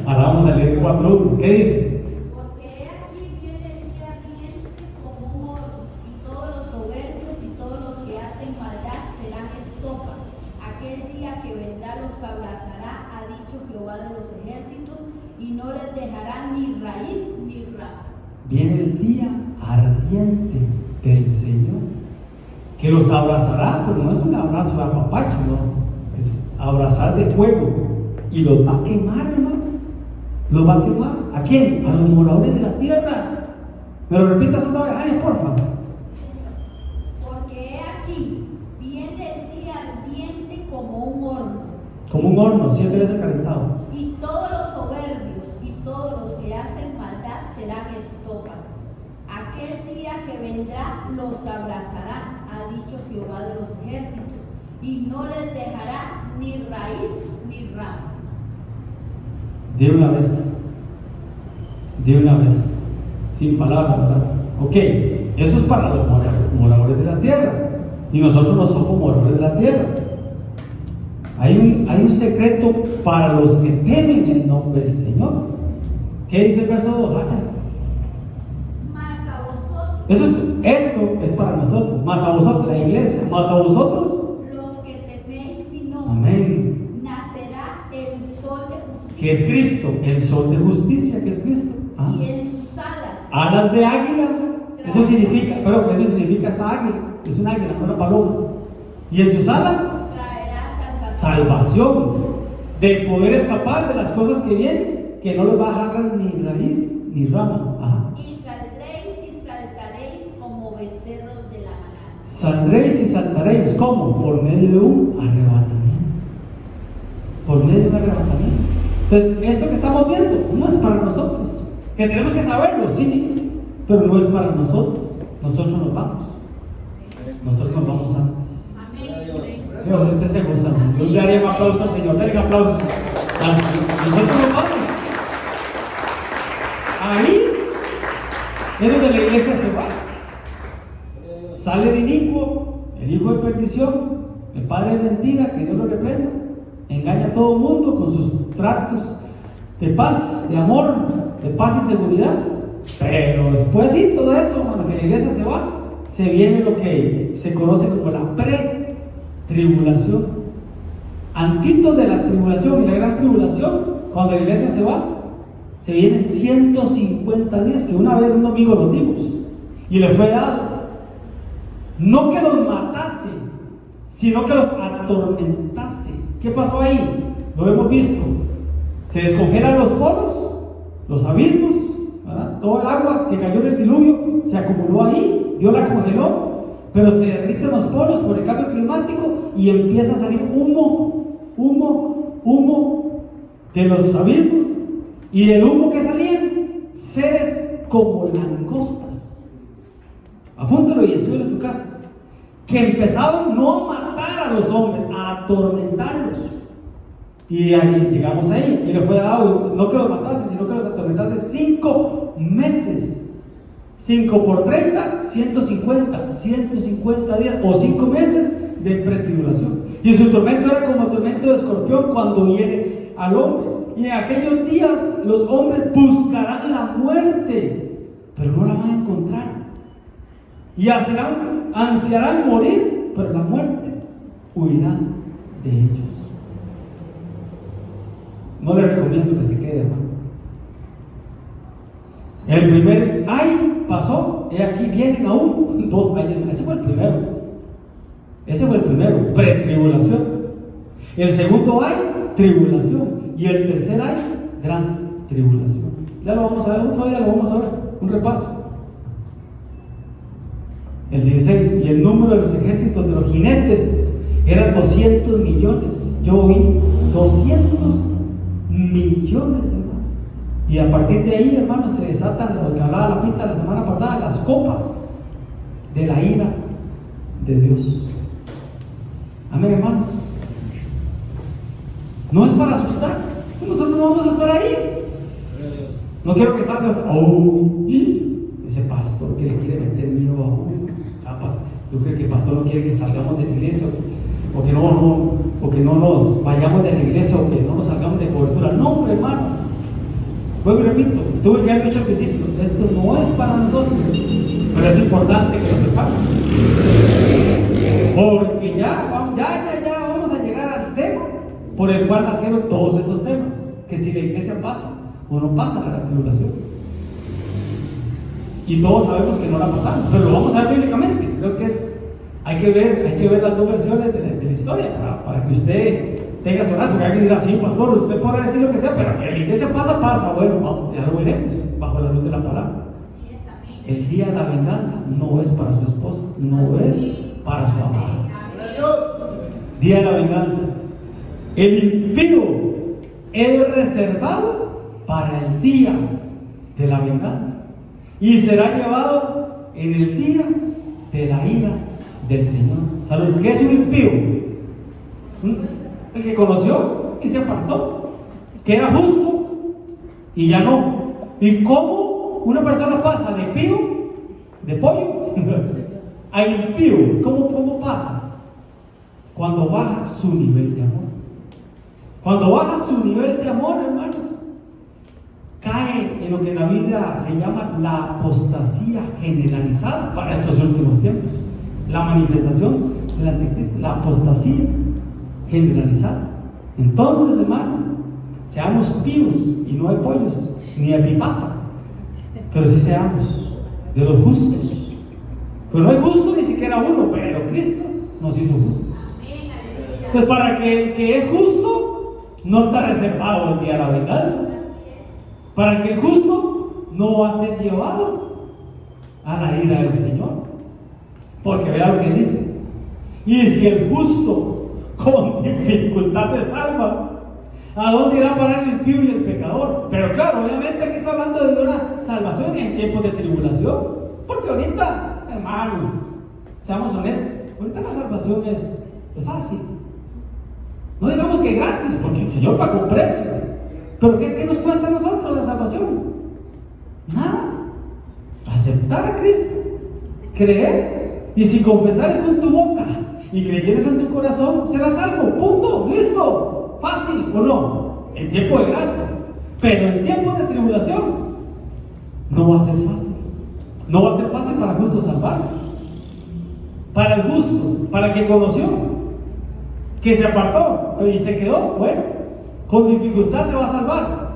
Ahora vamos a leer 4:1. ¿Qué dice? Porque he aquí viene el día ardiente como un horno, y todos los soberbios y todos los que hacen maldad serán estopa. Aquel día que vendrá los abrazará, ha dicho Jehová de los ejércitos, y no les dejará ni raíz ni rama. Viene el día ardiente del Señor, que los abrazará, pero no es un abrazo de apapacho, no, es abrazar de fuego, y los va a quemar, hermano. ¿Los va a quemar? ¿A quién? A los moradores de la tierra. ¿Me lo repitas otra vez, Jaime, por favor? Porque he aquí viene el día ardiente como un horno, Como un horno, siempre es calentado. y todos los soberbios y todos los que hacen maldad serán estopa. Aquel día que vendrá los abrazará, ha dicho Jehová de los ejércitos, y no les dejará ni raíz ni rama. De una vez, sin palabras, ¿verdad? Ok, eso es para los moradores de la tierra, y nosotros no somos moradores de la tierra. Hay un secreto para los que temen el nombre del Señor. ¿Qué dice el verso 2? Mas a vosotros, Esto es para nosotros, más a vosotros, la iglesia, más a vosotros. los que teméis mi nombre, Amén. nacerá el sol de justicia, ¿Qué es Cristo? El sol de justicia, ¿qué es Cristo? Ah. y en sus alas Alas de águila, eso significa esta águila, es un águila, no una paloma. Y en sus alas, traerá salvación, de poder escapar de las cosas que vienen, que no les va a dejar ni raíz ni rama. Ajá. Y saldréis y saltaréis como becerros de la manada. Saldréis y saltaréis, ¿cómo? Por medio de un arrebatamiento. Por medio de un arrebatamiento. Entonces, esto que estamos viendo no es para nosotros. Que tenemos que saberlo, sí, pero no es para nosotros. Nosotros nos vamos. Nosotros nos vamos antes. Amén. Dios, este se goza. Yo le haría un aplauso al Señor. Denle un aplauso. Nosotros nos vamos. Ahí es donde la iglesia se va. Sale el inicuo, el hijo de perdición, el padre de mentira, que Dios lo reprenda. Engaña a todo el mundo con sus trastos de paz, de amor, de paz y seguridad. Pero después sí, todo eso, cuando la iglesia se va, se viene lo que se conoce como la pre-tribulación. Antitos de la tribulación y la gran tribulación, cuando la iglesia se va, se vienen 150 días, que una vez un domingo los dimos, y le fue dado, no que los matase, sino que los atormentase. ¿Qué pasó ahí? Lo hemos visto. Se descongelan los polos, los abismos, ¿verdad? Todo el agua que cayó en el diluvio se acumuló ahí, Dios la congeló, pero se derriten los polos por el cambio climático y empieza a salir humo de los abismos, y del humo que salían, seres como langostas. Apúntalo y estudia en tu casa. Que empezaban no a matar a los hombres, a atormentarlos. Y ahí llegamos ahí, y le fue dado, no que los matase, sino que los atormentase 5 meses. 5 por 30, 150 días, o 5 meses de pretribulación. Y su tormento era como tormento de escorpión cuando viene al hombre. Y en aquellos días los hombres buscarán la muerte, pero no la van a encontrar. Y ansiarán morir, pero la muerte huirá de ellos. No les recomiendo que se quede, hermano. El primer ay pasó, y aquí vienen aún 2 años. Ese fue el primero, pretribulación. El segundo ay, tribulación. Y el tercer ay, gran tribulación. Ya lo vamos a ver, otro día lo vamos a ver, un repaso. El 16, y el número de los ejércitos de los jinetes eran 200 millones. Yo oí 200 millones, hermano. Y a partir de ahí, hermano, se desatan lo que hablaba la pista la semana pasada, las copas de la ira de Dios. Amén, hermanos. No es para asustar. Nosotros no vamos a estar ahí. No quiero que salgas, ese pastor que le quiere meter miedo a uno. Yo creo que el pastor no quiere que salgamos de la iglesia, o o que no nos vayamos de la iglesia, o que no nos salgamos de cobertura. No, hombre, hermano. Vuelvo y repito, tuve que haber dicho al principio, esto no es para nosotros, pero es importante que lo sepamos. Porque ya vamos a llegar al tema por el cual nacieron todos esos temas. Que si la iglesia pasa o no pasa la tribulación. Y todos sabemos que no la pasamos, pero lo vamos a ver bíblicamente. Creo que hay que ver las dos versiones de la historia para que usted tenga su hogar. Porque alguien dirá, sí, pastor, usted podrá decir lo que sea, pero que la iglesia pasa. Bueno, vamos, ya lo veremos bajo la luz de la palabra. El día de la venganza no es para su esposa, no es para su amado. Día de la venganza. El impío es reservado para el día de la venganza y será llevado en el día de la ira del Señor. ¿Saben qué es un impío? El que conoció y se apartó, que era justo y ya no. ¿Y cómo una persona pasa de pío, de pollo, a impío? ¿Cómo pasa? Cuando baja su nivel de amor. Cuando baja su nivel de amor, hermanos, cae en lo que la Biblia le llama la apostasía generalizada para estos últimos tiempos. La manifestación del anticristo, la apostasía generalizada. Entonces, hermano, seamos píos y no de pollos, ni de pipaza, pero sí seamos de los justos. Pero no hay justo ni siquiera uno, pero Cristo nos hizo justos. Pues para que el que es justo no está reservado el día de la venganza. Para que el justo no va a ser llevado a la ira del Señor. Porque vea lo que dice. Y si el justo con dificultad se salva, ¿a dónde irá a parar el impío y el pecador? Pero claro, obviamente aquí está hablando de una salvación en tiempos de tribulación. Porque ahorita, hermanos, seamos honestos, ahorita la salvación es fácil. No digamos que gratis, porque el Señor pagó precio. Pero ¿qué nos cuesta a nosotros la salvación? Nada. Aceptar a Cristo, creer, y si confesares con tu boca y creyeres en tu corazón, serás salvo. Punto, listo. Fácil o no, en tiempo de gracia. Pero en tiempo de tribulación no va a ser fácil. No va a ser fácil para el justo salvarse. Para el justo, para el que conoció, que se apartó y se quedó, bueno, con dificultad se va a salvar.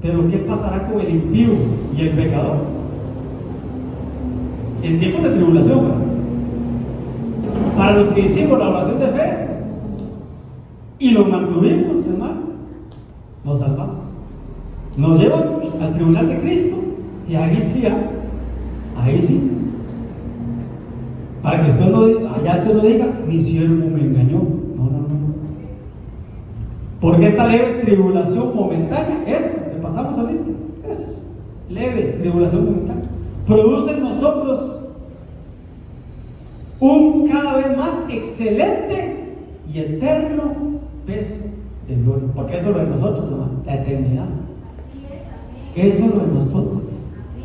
Pero ¿qué pasará con el impío y el pecador? En tiempos de tribulación, ¿verdad? Para los que hicimos la oración de fe y lo mantuvimos, hermano, nos salvamos. Nos llevan al tribunal de Cristo y ahí sí. Para que después allá usted no diga, mi siervo me engañó. No. Porque esta leve tribulación momentánea, que pasamos ahorita, es leve tribulación momentánea, produce en nosotros un cada vez más excelente y eterno peso de gloria. Porque eso es lo de nosotros, hermano, la eternidad. Eso es lo de nosotros,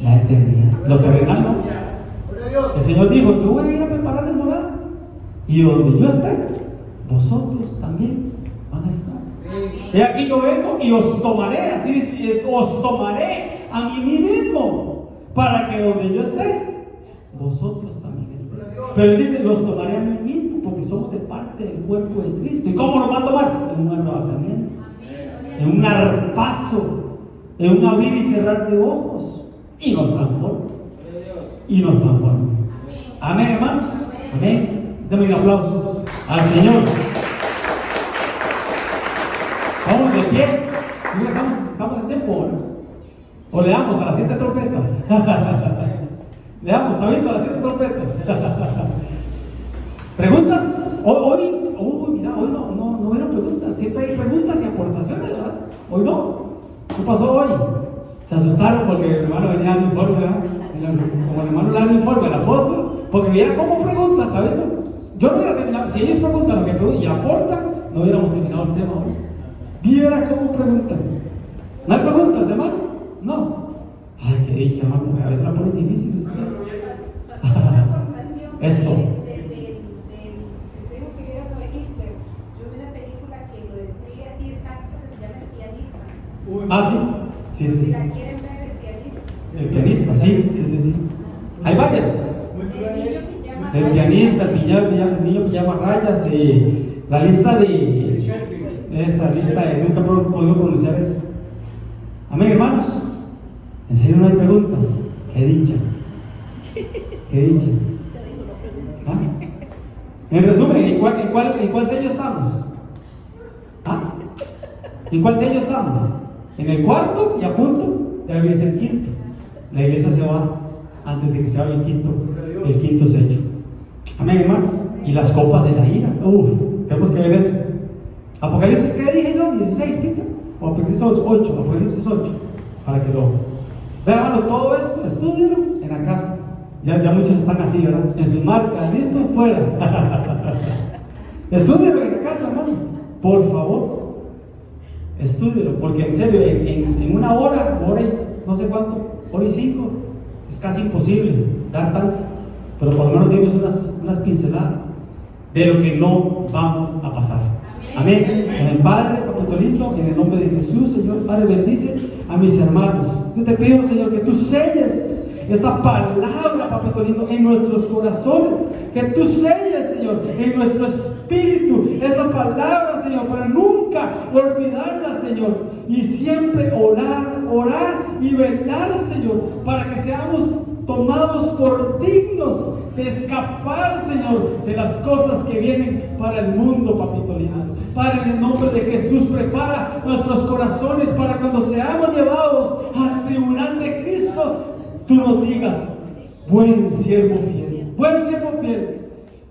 la eternidad. Lo terrenal no. El Señor dijo, yo voy a ir a preparar el morada, y donde yo esté, vosotros también van a estar. Y aquí yo vengo y os tomaré, así dice, os tomaré a mí mismo, para que donde yo esté, vosotros también estéis. Pero él dice, los tomaré a mí mismo, porque somos de parte del cuerpo de Cristo. ¿Y cómo nos va a tomar? En un arrebatamiento, en un arpazo, en un abrir y cerrar de ojos, y nos transforma. Amén, hermanos. Amén. Deme un aplauso al Señor. Vamos de pie. Estamos en tiempo, ¿no? O le damos a las 7 trompetas. Le damos también a las 7 trompetas. ¿Preguntas? Hoy no hubieron preguntas. Siempre hay preguntas y aportaciones, ¿verdad? Hoy no. ¿Qué pasó hoy? Se asustaron porque el hermano venía al informe, ¿verdad? Como el hermano le da el informe al apóstol, porque viera cómo preguntan, ¿está viendo? Yo no hubiera terminado. Si ellos preguntan lo que preguntan y aportan, no hubiéramos terminado el tema hoy. Viera cómo preguntan. ¿No hay preguntas, hermano? No. Ay, qué dicha, hermano, porque a veces la ponen difícil. Pasó una aportación Eso. usted dijo que viera por Hitler. Yo vi una película sí, Si sí. la quieren ver, el pianista. El pianista, sí. Hay varias. El niño pijama El rayas. pianista, el niño pijama rayas, la lista de. Esa lista de. Nunca he podido pronunciar eso. Amén, hermanos. En serio no hay preguntas. Qué dicha. Qué dicha. Ya dijo, no pregunte. ¿Ah? En resumen, ¿en cuál sello estamos? ¿Ah? ¿En cuál sello estamos? En el cuarto y a punto de abrirse el quinto. La iglesia se va antes de que se abra el quinto sello. Amén, hermanos. Y las copas de la ira. Tenemos que ver eso. Apocalipsis, ¿qué dije yo? 16, ¿qué? O Apocalipsis 8, Apocalipsis 8. Para que lo vean, hermanos, todo esto, estúdienlo en la casa. Ya muchos están así, ¿verdad? En sus marcas, listo, fuera. Estúdienlo en la casa, hermanos. Por favor. Estúdienlo, porque en serio, en una hora y no sé cuánto, hora y 5, es casi imposible dar tanto. Pero por lo menos dimos unas pinceladas de lo que no vamos a pasar. Amén. En el Padre, Papitolito, en el nombre de Jesús, Señor, Padre, bendice a mis hermanos. Yo te pido, Señor, que tú selles esta palabra, Papitolito, en nuestros corazones. Que tú selles, Señor, en nuestro espíritu esta palabra, Señor, para nunca olvidarla, Señor. Y siempre orar y velar, Señor, para que seamos tomados por dignos de escapar, Señor, de las cosas que vienen para el mundo, papito lindo. Padre, en el nombre de Jesús, prepara nuestros corazones para cuando seamos llevados al tribunal de Cristo, tú nos digas: buen siervo fiel,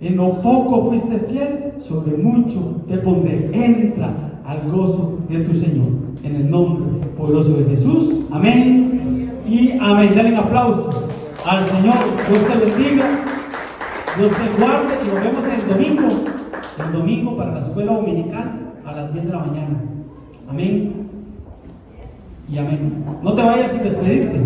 en lo poco fuiste fiel, sobre mucho te pondré. Entra al gozo de tu Señor, en el nombre poderoso de Jesús. Amén y amén. Dale un aplauso al Señor. Dios te bendiga, Dios te guarde, y nos vemos el domingo para la escuela dominical a las 10 de la mañana. Amén y amén. No te vayas sin despedirte.